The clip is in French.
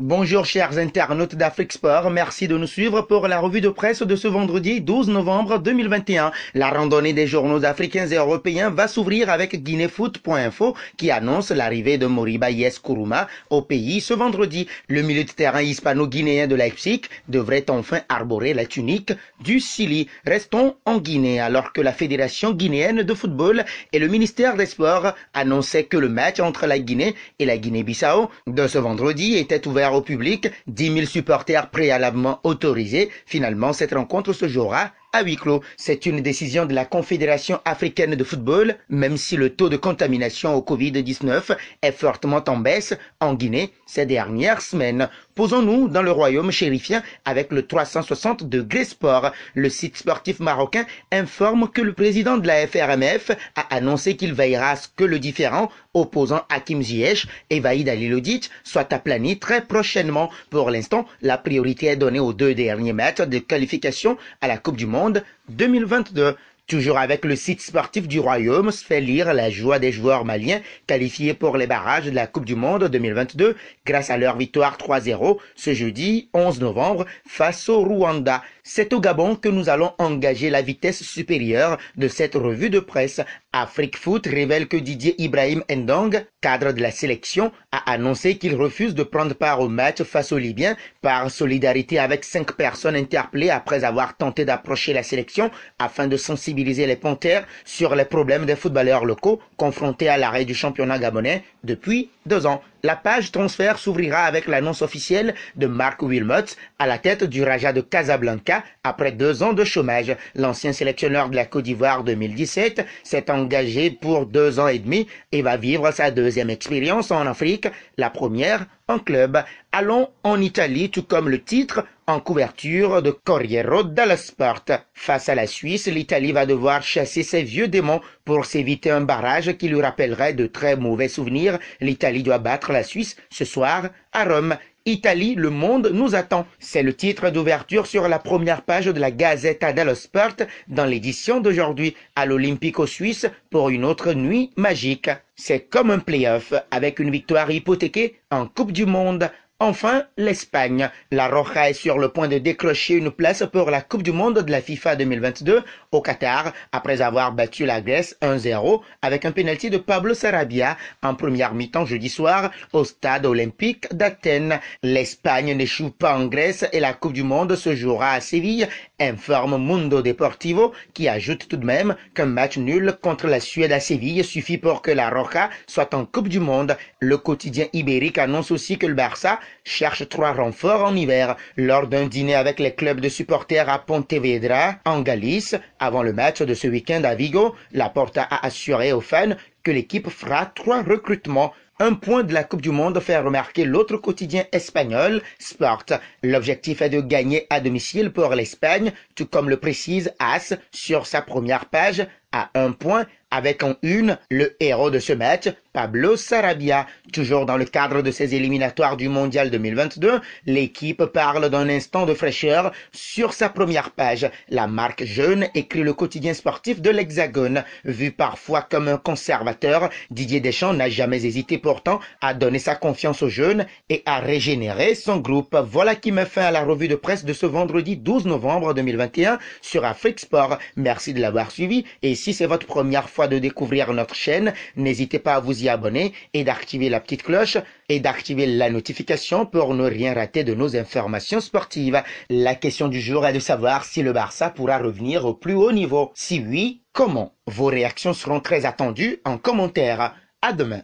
Bonjour chers internautes d'Afrique Sport, merci de nous suivre pour la revue de presse de ce vendredi 12 novembre 2021. La randonnée des journaux africains et européens va s'ouvrir avec guinéfoot.info qui annonce l'arrivée de Moriba Yes Kourouma au pays ce vendredi. Le milieu de terrain hispano-guinéen de Leipzig devrait enfin arborer la tunique du Sili. Restons en Guinée alors que la Fédération guinéenne de football et le ministère des Sports annonçaient que le match entre la Guinée et la Guinée-Bissau de ce vendredi était ouvert au public, 10 000 supporters préalablement autorisés. Finalement, cette rencontre se jouera à huis clos. C'est une décision de la Confédération africaine de football, même si le taux de contamination au Covid-19 est fortement en baisse en Guinée ces dernières semaines. Posons-nous dans le royaume chérifien avec le 360 degrés sport. Le site sportif marocain informe que le président de la FRMF a annoncé qu'il veillera à ce que le différend opposant Hakim Ziyech et Vahid Halilhodžić soit aplani très prochainement. Pour l'instant, la priorité est donnée aux deux derniers matchs de qualification à la Coupe du Monde 2022. Toujours avec le site sportif du Royaume, se fait lire la joie des joueurs maliens qualifiés pour les barrages de la Coupe du Monde 2022 grâce à leur victoire 3-0 ce jeudi 11 novembre face au Rwanda. C'est au Gabon que nous allons engager la vitesse supérieure de cette revue de presse. Afrique Foot révèle que Didier Ibrahim Ndong, cadre de la sélection, a annoncé qu'il refuse de prendre part au match face aux Libyens par solidarité avec 5 personnes interpellées après avoir tenté d'approcher la sélection afin de sensibiliser les Panthères sur les problèmes des footballeurs locaux confrontés à l'arrêt du championnat gabonais depuis 2 ans. La page transfert s'ouvrira avec l'annonce officielle de Marc Wilmots à la tête du Raja de Casablanca après 2 ans de chômage. L'ancien sélectionneur de la Côte d'Ivoire 2017 s'est engagé pour 2 ans et demi et va vivre sa deuxième expérience en Afrique, la première en club. Allons en Italie, tout comme le titre en couverture de Corriere dello Sport. Face à la Suisse, l'Italie va devoir chasser ses vieux démons pour s'éviter un barrage qui lui rappellerait de très mauvais souvenirs. L'Italie doit battre la Suisse ce soir à Rome. Italie, le monde nous attend. C'est le titre d'ouverture sur la première page de la Gazzetta dello Sport dans l'édition d'aujourd'hui à l'Olympico suisse pour une autre nuit magique. C'est comme un play-off avec une victoire hypothéquée en Coupe du Monde. Enfin, l'Espagne. La Roja est sur le point de décrocher une place pour la Coupe du Monde de la FIFA 2022 au Qatar après avoir battu la Grèce 1-0 avec un pénalty de Pablo Sarabia en première mi-temps jeudi soir au stade olympique d'Athènes. L'Espagne n'échoue pas en Grèce et la Coupe du Monde se jouera à Séville, informe Mundo Deportivo qui ajoute tout de même qu'un match nul contre la Suède à Séville suffit pour que la Roja soit en Coupe du Monde. Le quotidien ibérique annonce aussi que le Barça cherche 3 renforts en hiver. Lors d'un dîner avec les clubs de supporters à Pontevedra, en Galice, avant le match de ce week-end à Vigo, Laporta a assuré aux fans que l'équipe fera 3 recrutements. Un point de la Coupe du Monde fait remarquer l'autre quotidien espagnol, Sport. L'objectif est de gagner à domicile pour l'Espagne, tout comme le précise AS sur sa première page, à 1 point, avec en une le héros de ce match, Pablo Sarabia. Toujours dans le cadre de ces éliminatoires du Mondial 2022, l'équipe parle d'un instant de fraîcheur sur sa première page. La marque jeune écrit le quotidien sportif de l'Hexagone. Vu parfois comme un conservateur, Didier Deschamps n'a jamais hésité pourtant à donner sa confiance aux jeunes et à régénérer son groupe. Voilà qui met fin à la revue de presse de ce vendredi 12 novembre 2021 sur Afrique Sport. Merci de l'avoir suivi et si c'est votre première fois de découvrir notre chaîne, n'hésitez pas à vous y abonner et d'activer la petite cloche et d'activer la notification pour ne rien rater de nos informations sportives. La question du jour est de savoir si le Barça pourra revenir au plus haut niveau. Si oui, comment? Vos réactions seront très attendues en commentaire. À demain.